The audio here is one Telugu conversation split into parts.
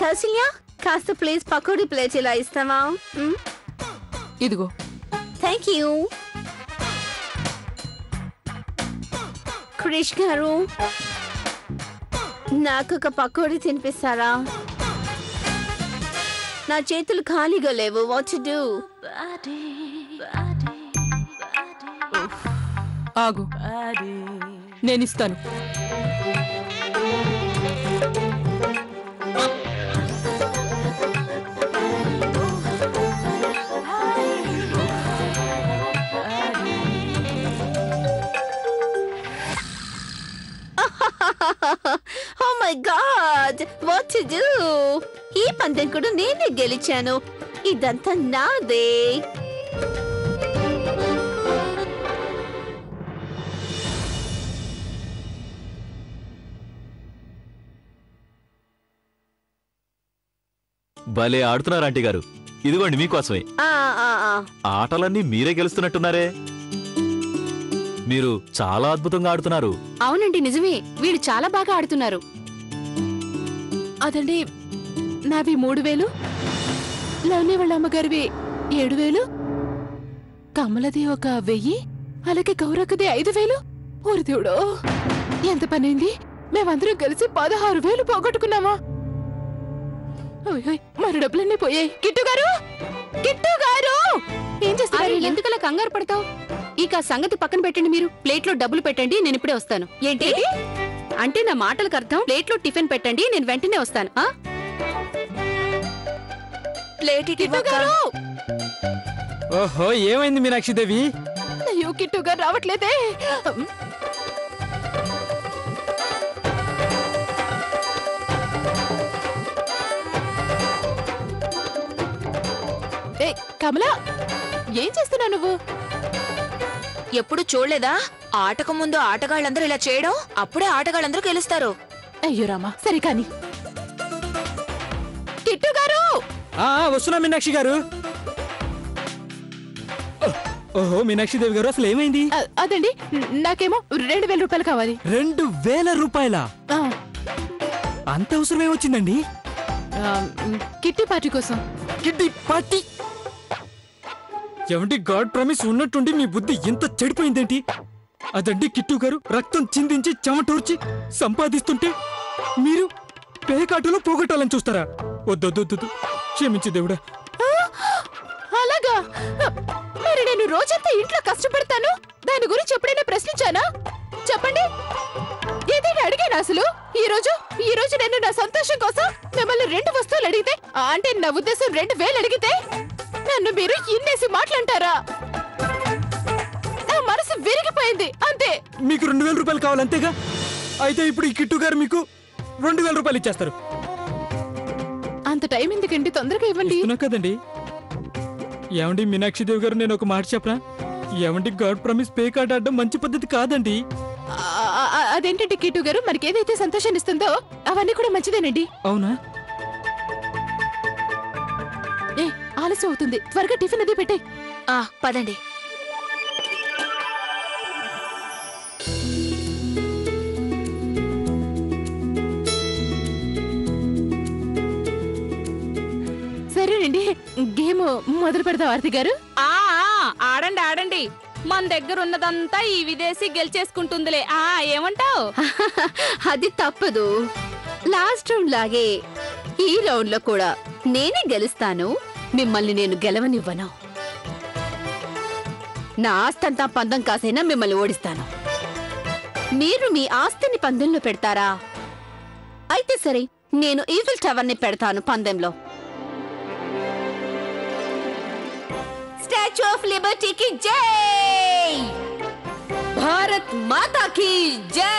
కౌసల్య కాస్త ప్లీజ్ పకోడీ ప్లేట్ ఇలా ఇస్తావా? ఇదిగో. Thank you. క్రిష్ గారు నాకు ఒక పకోడీ తినిపిస్తారా? నా చేతులు ఖాళీగా లేవు. What to do? ఆగు, నేనిస్తాను. Oh my God! What to do? ఈ పందెం కూడా నేనే గెలిచాను. ఇదంతా నాదే. భలే ఆడుతున్నారు ఆంటీ గారు. ఇదిగోండి మీకోసమే. ఆటలన్నీ మీరే గెలుస్తున్నట్టున్నారే. మీరు చాలా అద్భుతంగా ఆడుతున్నారు. అవునండి, నిజమే. వీడు చాలా బాగా ఆడుతున్నారు. అదండి, నావి 3000, లవణి వాళ్ళ అమ్మగారివి 7000, కమలది ఒక 1000, అలాగే గౌరక్కది 5000. ఓరి దేవుడో, ఎంత పనైంది! మేమందరం కలిసి 16000 పోగొట్టుకున్నామా? మరి డబ్బులన్నీ పోయాయి. కిట్టు గారు, కిట్టు గారు, ఏం చేస్తారు? ఎందుకలా కంగారు పడతావు? ఇక సంగతి పక్కన పెట్టండి. మీరు ప్లేట్లో డబ్బులు పెట్టండి, నేను ఇప్పుడే వస్తాను. ఏంటి అంటే నా మాటలకు అర్థం? ప్లేట్లో టిఫిన్ పెట్టండి, నేను వెంటనే వస్తాను. ఓహో, ఏమైంది మీనాక్షిదేవి? అయ్యో, కిట్టు గారు రావట్లేదే. కమలా, ఏం చేస్తున్నావు నువ్వు? ఎప్పుడు చూడలేదా? ఆటకు ముందు ఆటగాళ్ళందరూ ఇలా చేయడం, అప్పుడే ఆటగాళ్ళందరూ గెలుస్తారు. అయ్యో రామా, సరే కాని. కిట్టు గారు, వస్తున్నా మీనాక్షి గారు. ఓహో, మీనాక్షిదేవి గారు, అసలు ఏమైంది? అదండి, నాకేమో 2000 రూపాయలు కావాలి. 2000 రూపాయల? అంత అవసరమే వచ్చిందండి? కిట్టి పార్టీ కోసం. Kitty party? ఏమండి, గాడ్ ప్రామిస్ ఉన్నట్టుండి మీ బుద్ధి ఎంత చెడిపోయిందేంటి? అదండి కిట్టు గారు రక్తం చిందించి చెమటోర్చి సంపాదిస్తుంటే మీరు పేకాటలో పోగొట్టాలని చూస్తారా? వద్దొద్దు, క్షమించి దేవుడా. అలాగా? మరి నేను రోజంతా ఇంట్లో కష్టపడతాను, దాని గురించి ఎప్పుడైనా ప్రశ్నించానా? చెప్పండి, ఏదైనా అడిగాను అసలు? ఈ రోజు నేను నా సంతోషం కోసం మిమ్మల్ని 2 వస్తువులు అడిగితే, అంటే నా ఉద్దేశం 2000 అడిగితే నన్ను మీరు ఇన్నేసి మాట్లాంటారా? నా మనసు విరిగిపోయింది అంతే. మీకు 2000 రూపాయలు కావాలంతేగా? అయితే ఇప్పుడు ఈ కిట్టు గారు మీకు 2000 రూపాయలు ఇచ్చేస్తారు. అంత టైం ఎందుకండి, తొందరగా ఇవ్వండి. కదండి. ఏమండి మీనాక్షిదేవి గారు, నేను ఒక మాట చెప్పనా? ఏమండి, గాడ్ ప్రామిస్ పేకాట ఆడడం మంచి పద్ధతి కాదండి. అదేంటంటే కిట్టు గారు, మనకి ఏదైతే సంతోషాన్ని ఇస్తుందో అవన్నీ కూడా మంచిదేనండి. అవునా? ఆలస్యం అవుతుంది, త్వరగా టిఫిన్ అది పెట్టే. పదండి. సరేనండి, గేమ్ మొదలు పెడదాం ఆర్తి గారు. ఆడండి ఆడండి, మన దగ్గర ఉన్నదంతా ఈ విదేశీ గెలిచేసుకుంటుందిలే. ఏమంటావు? అది తప్పదు. లాస్ట్ రౌండ్ లాగే ఈ రౌండ్ లో కూడా నేనే గెలుస్తాను. మిమ్మల్ని నేను గెలవనివ్వను. నా ఆస్తంతా పందెం కాసైనా మిమ్మల్ని ఓడిస్తాను. మీరు మీ ఆస్తిని పందెంలో పెడతారా? అయితే సరే, నేను ఈఫిల్ టవర్ ని పెడతాను పందెంలో. స్టాచ్యూ ఆఫ్ లిబర్టీకి జై! భారత్ మాతాకి జై!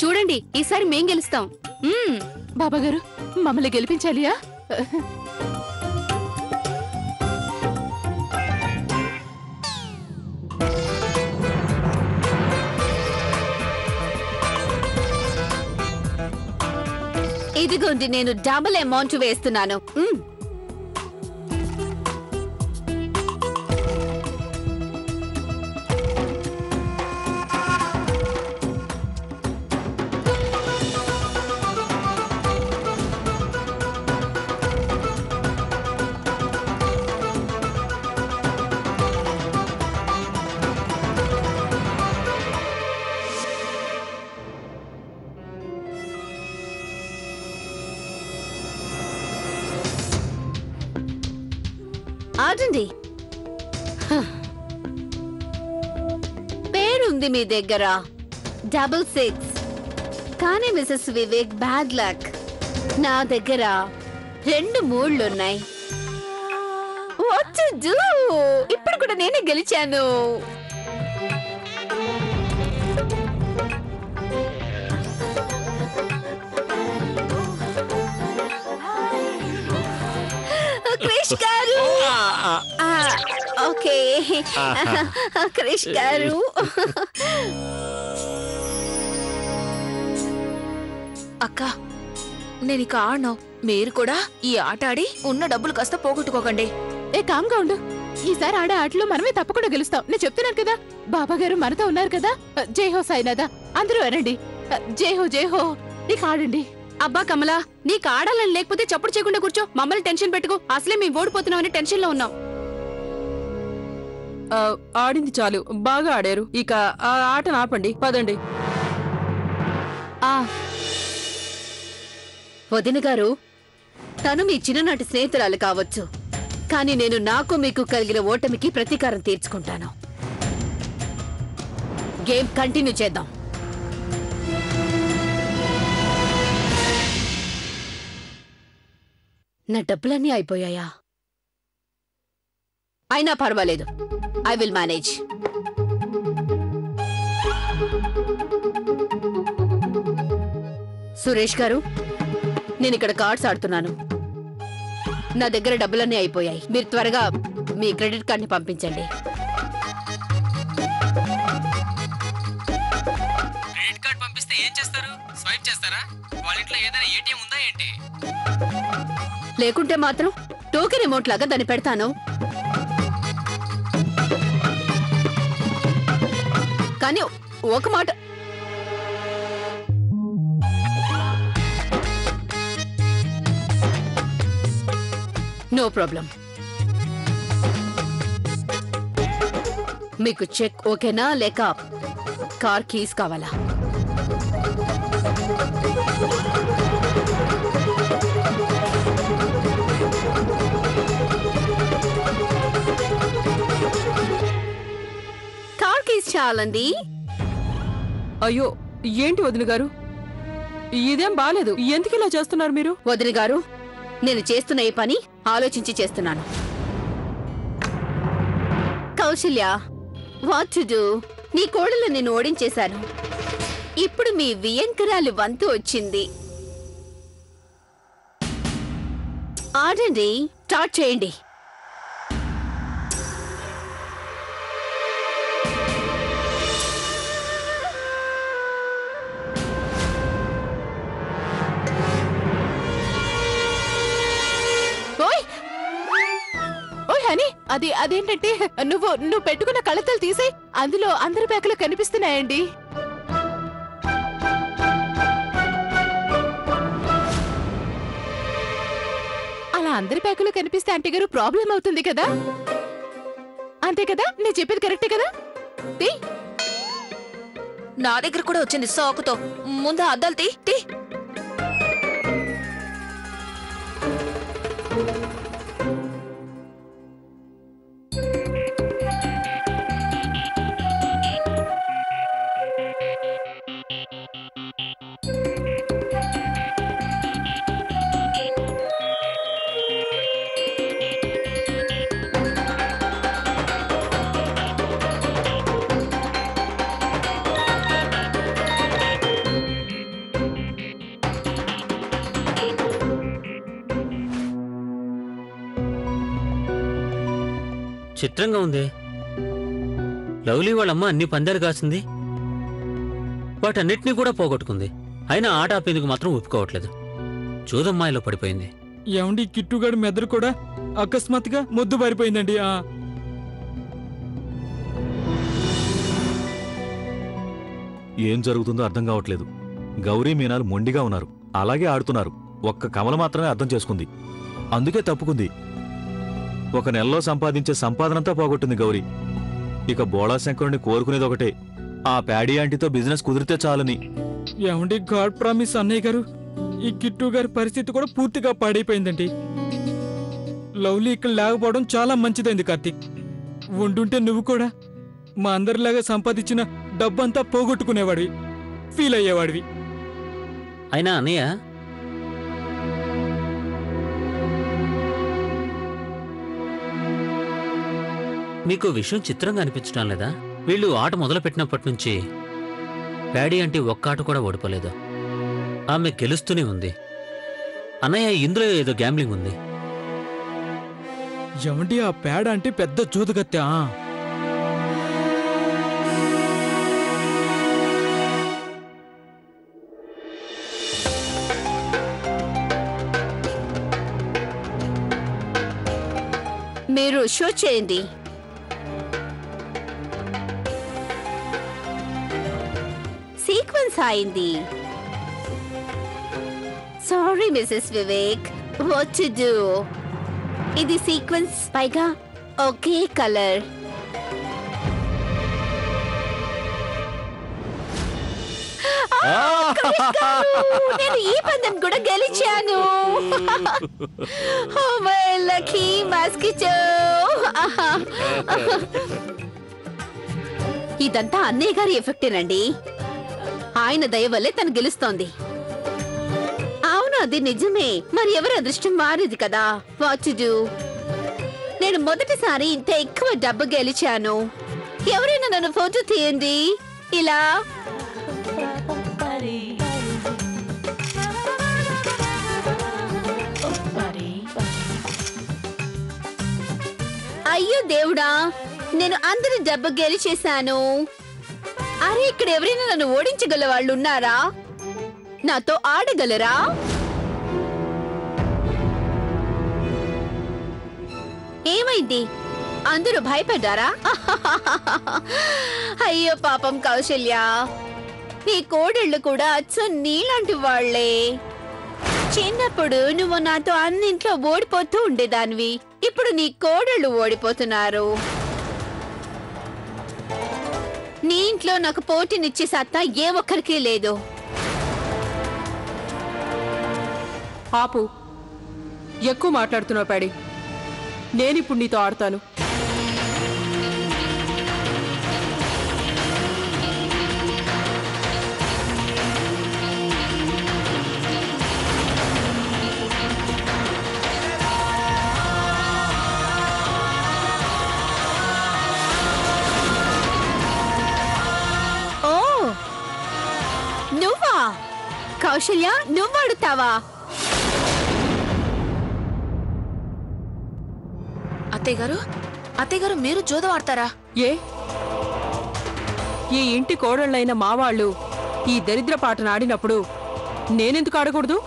చూడండి, ఈసారి మేం గెలుస్తాం. బాబా గారు, మమ్మల్ని గెలిపించాలియా? ఇదిగోండి నేను డబుల్ అమౌంట్ వేస్తున్నాను. ఆడండి. పేరుంది మీ దగ్గర 66. కానీ మిసెస్ వివేక్ బ్యాడ్ లక్. నా దగ్గర 2 3లున్నాయి. What to do? ఇప్పుడు కూడా నేనే గెలిచాను. క్రిష్ గారు. ఓకే క్రిష్ గారు. అక్క నేను ఇక ఆడను. మీరు కూడా ఈ ఆట ఆడి ఉన్న డబ్బులు కాస్త పోగొట్టుకోకండి. కామ్గా ఉండు. ఈసారి ఆడే ఆటలో మనమే తప్పకుండా గెలుస్తాం. నేను చెప్తున్నాను కదా. బాబా గారు మనతో ఉన్నారు కదా. జై హో సాయినాథ. అందరూ అనండి జై హో జై హో. నీకు ఆడండి. అబ్బా కమలా, నీకు ఆడాలని లేకపోతే చప్పుడు చేయకుండా కూర్చో. మమ్మల్ని టెన్షన్ పెట్టుకో. అసలే మేము ఓడిపోతున్నామని టెన్షన్ లో ఉన్నాం. ఆడింది చాలు, బాగా ఆడారు. ఇక ఆ ఆట ఆపండి, పదండి. వదిన గారు, తను మీ చిన్ననాటి స్నేహితురాలు కావచ్చు, కానీ నేను నాకు మీకు కలిగిన ఓటమికి ప్రతీకారం తీర్చుకుంటాను. గేమ్ కంటిన్యూ చేద్దాం. నా డబ్బులన్నీ అయిపోయాయా? అయినా పర్వాలేదు, ఐ విల్ మేనేజ్. సురేష్ గారు, నేను ఇక్కడ కార్డ్స్ ఆడుతున్నాను. నా దగ్గర డబ్బులన్నీ అయిపోయాయి. మీరు త్వరగా మీ క్రెడిట్ కార్డ్ని పంపించండి. క్రెడిట్ కార్డ్ పంపిస్తే ఏం చేస్తారు? స్వైప్ చేస్తారా? వాళ్ళ ఇంట్లో ఏదైనా ఏటీఎం ఉందా ఏంటి? లేకుంటే మాత్రం టోకెన్ అమౌంట్ లాగా దాన్ని పెడతాను. కానీ ఒక మాట, నో ప్రాబ్లం. మీకు చెక్ ఓకేనా లేక కార్ కీస్ కావాలా? కార్ కీస్ చాలండి. అయ్యో, ఏంటి వదిన గారు, ఇదేం బాలేదు. ఎందుకు ఇలా చేస్తున్నారు మీరు? వదిన గారు, నేను చేస్తున్న ఈ పని ఆలోచించి చేస్తున్నాను. Kausalya, what to do? నీ కోడలు నేను ఓడించేశాను. ఇప్పుడు మీ వియంకరాలు వంతు వచ్చింది. ఆడండి, స్టార్ట్ చేయండి. అదేంటంటే నువ్వు పెట్టుకున్న కళ్ళతలు తీసి అందులో అందరి ప్యాకులు కనిపిస్తున్నాయండి. అలా అందరి ప్యాకులు కనిపిస్తే అంటే గారు ప్రాబ్లం అవుతుంది కదా. అంతే కదా? నేను చెప్పేది కరెక్టే కదా? నా దగ్గర కూడా వచ్చింది సాకుతో. ముందు అద్దాలు తీ. చిత్రంగా ఉంది. లవ్లీ వాళ్ళమ్మ అన్ని పందాలు కాసింది, వాటన్నిటినీ కూడా పోగొట్టుకుంది. అయినా ఆట ఆపేందుకు మాత్రం ఒప్పుకోవట్లేదు. చూదమ్మాయిలో పడిపోయింది. ఏమండి కిట్టుగాడు మెదడు కూడా అకస్మాత్తుగా మొద్దు పారిపోయిందండి. ఏం జరుగుతుందో అర్థం కావట్లేదు. గౌరీ మీనాలు మొండిగా ఉన్నారు, అలాగే ఆడుతున్నారు. ఒక్క కమల మాత్రమే అర్థం చేసుకుంది, అందుకే తప్పుకుంది. ఒక నెలలో సంపాదించే సంపాదనంతా పోగొట్టింది గౌరీ. ఇక బోళాశంకరుని కోరుకునేది ఒకటే, ఆ ప్యాడీ ఆంటీతో బిజినెస్ కుదిరితే చాలని. ఏమండి గాడ్ ప్రామిస్ అన్నయ్య గారు, ఈ కిట్టు గారి పరిస్థితి కూడా పూర్తిగా పాడైపోయిందండి. లవ్లీ ఇక్కడ లేకపోవడం చాలా మంచిదైంది కార్తీక్. ఉండుంటే నువ్వు కూడా మా అందరిలాగా సంపాదించిన డబ్బంతా పోగొట్టుకునేవాడివి, ఫీల్ అయ్యేవాడివి. అయినా అన్నయ్య, మీకు విషయం చిత్రంగా అనిపించడం లేదా? వీళ్ళు ఆట మొదలుపెట్టినప్పటి నుంచి ప్యాడీ అంటే ఒక్క ఆట కూడా ఓడిపోలేదు. ఆమె గెలుస్తూనే ఉంది. అన్నయ్య, ఇందులో ఏదో గ్యాంబ్లింగ్ ఉంది. ఏమండి ఆ పేడ అంటే పెద్ద జోదుగత్తా. మీరు షో చేయండి. సీక్వెన్స్ అయింది. Sorry Mrs Vivek, what to do? ఇది సీక్వెన్స్, పైగా ఒకే కలర్. నేను ఈ పందెం కూడా గెలిచాను. Oh my lucky mosquito. ఇదంతా అన్నయ్య గారి ఎఫెక్టేనండి. ఆయన దయ వల్లే తను గెలుస్తోంది. అవును, అది నిజమే. మరి ఎవరి అదృష్టం వారిది కదా. What to do? నేను మొదటిసారి ఇంత ఎక్కువ డబ్బు గెలిచాను. ఎవరైనా నన్ను ఫోటో తీయండి. ఇలా అయ్యో దేవుడా, నేను అందరి డబ్బు గెలిచేశాను. అరే, ఇక్కడ ఎవరైనా నన్ను ఓడించగల వాళ్ళు ఉన్నారా? నాతో ఆడగలరా? ఏమైంది? అందరూ భయపడ్డారా? అయ్యో పాపం కౌశల్య, నీ కోడళ్ళు కూడా అచ్చం నీలాంటి వాళ్లే. చిన్నప్పుడు నువ్వు నాతో అన్నింట్లో ఓడిపోతూ ఉండేదానివి. ఇప్పుడు నీ కోడళ్ళు ఓడిపోతున్నారు. నీ ఇంట్లో నాకు పోటీనిచ్చే సత్తా ఏ ఒక్కరికి లేదు. ఆపు, ఎక్కువ మాట్లాడుతున్నావు ప్యాడీ. నేనిప్పుడు నీతో ఆడతాను. నువ్వా కౌశల్య? నువ్వు ఆడుతావా? అత్తయ్య గారు, మీరు జూదం ఆడతారా? ఏ, ఈ ఇంటి కోడళ్ళైన మావాళ్ళు ఈ దరిద్ర పాటను ఆడినప్పుడు నేనెందుకు ఆడకూడదు?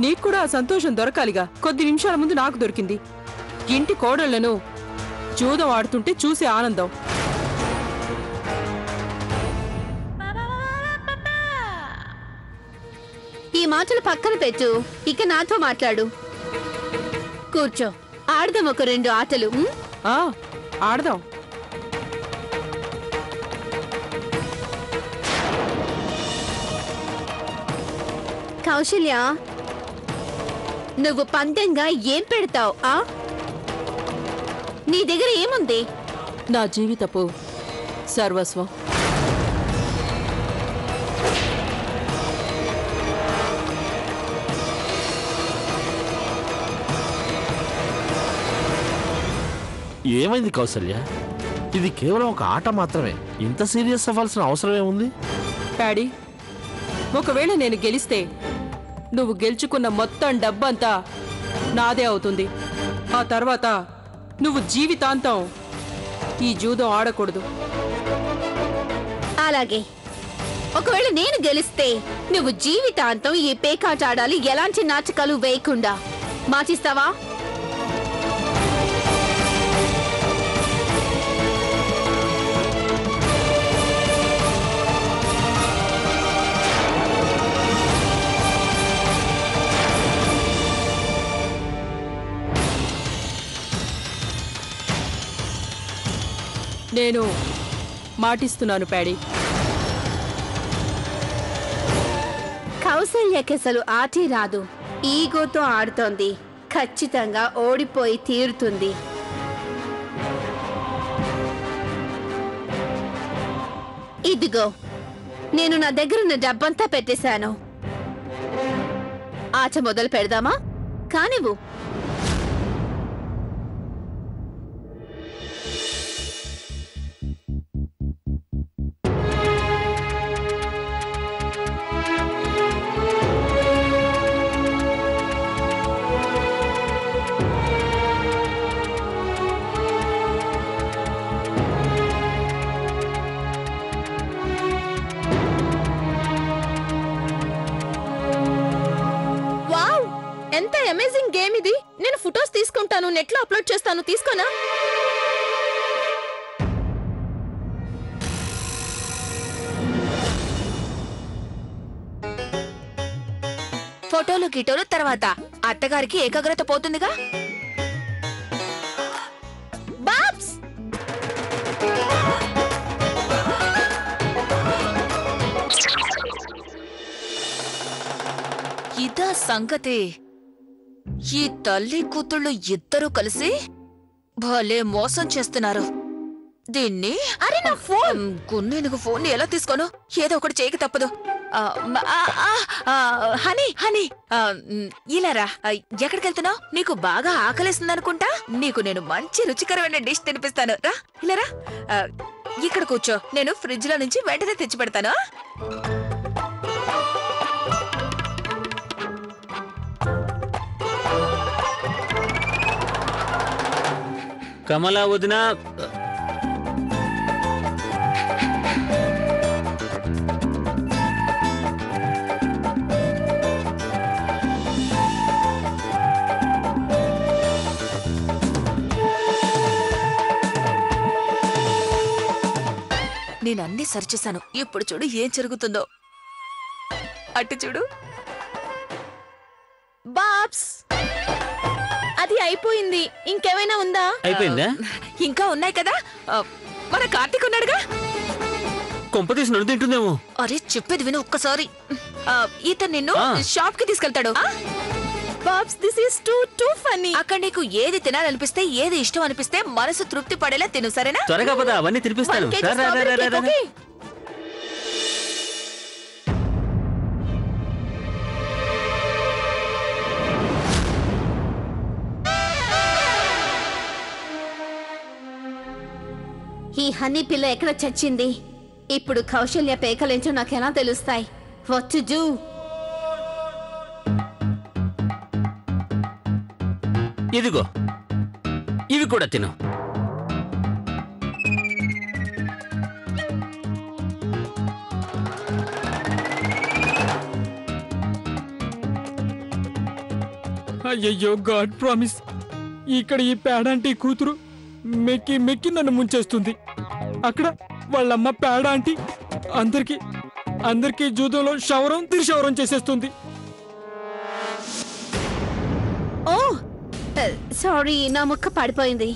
నీకు కూడా ఆ సంతోషం దొరకాలిగా. కొద్ది నిమిషాల ముందు నాకు దొరికింది. ఇంటి కోడళ్లను జూదం ఆడుతుంటే చూసే ఆనందం. ఈ మాటలు పక్కన పెట్టు, ఇక నాతో మాట్లాడు. కూర్చో, ఆడదాం ఒక 2 ఆటలు. ఆడదాం. కౌశల్య, నువ్వు పందెంగా ఏం పెడతావు? నీ దగ్గర ఏముంది? నా జీవితపు సర్వస్వం. ఏమైంది కౌసల్య? ఇది కేవలం ఒక ఆట మాత్రమే. ఇంత సీరియస్ అవ్వాల్సిన అవసరం ఏముంది? డాడీ, ఒకవేళ నేను గెలిస్తే నువ్వు గెలుచుకున్న మొత్తం డబ్బంతా నాదే అవుతుంది. ఆ తర్వాత నువ్వు జీవితాంతం ఈ జూదం ఆడకూడదు. అలాగే. ఒకవేళ నేను గెలిస్తే నువ్వు జీవితాంతం ఈ పేకాట ఆడాలి, ఎలాంటి నాటకాలు వేయకుండా. మాటిస్తావా? నేను మాటిస్తున్నాను ప్యాడీ. కౌసల్యకి అసలు ఆటే రాదు. ఈగోతో ఆడుతోంది. ఖచ్చితంగా ఓడిపోయి తీరుతుంది. ఇదిగో, నేను నా దగ్గరున్న డబ్బంతా పెట్టేశాను. ఆట మొదలు పెడదామా? కానివ్వు. ఎంత అమేజింగ్ గేమ్ ఇది. నేను ఫొటోస్ తీసుకుంటాను, నెట్ లో అప్లోడ్ చేస్తాను. తీసుకోనా? ఫోటోలు గిటోలు తర్వాత అత్తగారికి ఏకాగ్రత పోతుందిగా. బాబ్స్, ఇదా సంగతి. ఈ తల్లి కూతుళ్ళు ఇద్దరూ కలిసి భలే మోసం చేస్తున్నారు. దీన్ని అరే నా ఫోన్. గున్నేందుకు ఫోన్ ఎలా తీసుకోను? ఏదో ఒకటి చేయక తప్పదు. హనీ హనీ, ఇలారా. ఎక్కడికి వెళ్తున్నావు? నీకు బాగా ఆకలిస్తుందనుకుంటా. నీకు నేను మంచి రుచికరమైన డిష్ తినిపిస్తాను. రా, ఇలారా. ఇక్కడ కూర్చో, నేను ఫ్రిడ్జ్ లో నుంచి వెంటనే తెచ్చి పెడతాను. కమలా వదినా, నేనన్నీ సరిచేశాను. ఇప్పుడు చూడు ఏం జరుగుతుందో. అటు చూడు. బాబ్స్, అది అయిపోయింది. ఇంకేమైనా ఉందా? అయిపోయిందా? ఇంకా ఉన్నాయి కదా. మన కార్తీక్ ఉన్నాడుగా. కొంపతీసి నన్ను తింటుందేమో. అరే చెప్పేది విను ఒక్కసారి. ఇతను నిన్ను షాప్ కి తీసుకెళ్తాడు. Babs, this is too funny. అక్కడ నీకు ఏది తినాలనిపిస్తే, ఏది ఇష్టం అనిపిస్తే మనసు తృప్తి పడేలా తిను, సరేనా? త్వరగా పద, అవన్నీ తినిపిస్తాను. 1 kg strawberry cake, okay? ఈ హనీ పిల్ల ఎక్కడ చచ్చింది? ఇప్పుడు కౌశల్య పేకలేంటో నాకెలా తెలుస్తాయి? What to do? ఇదిగో, ఇవి కూడా తిను. అయ్యయ్యో గాడ్ ప్రామిస్, ఇక్కడ ఈ పేడాంటి కూతురు మెక్కి మెక్కి నన్ను ముంచేస్తుంది. అక్కడ వాళ్ళమ్మ పేడాంటి అందరికీ జూదంలో శవరం తిరిశవరం చేసేస్తుంది. ఓ సారీ, నా ముక్క పడిపోయింది.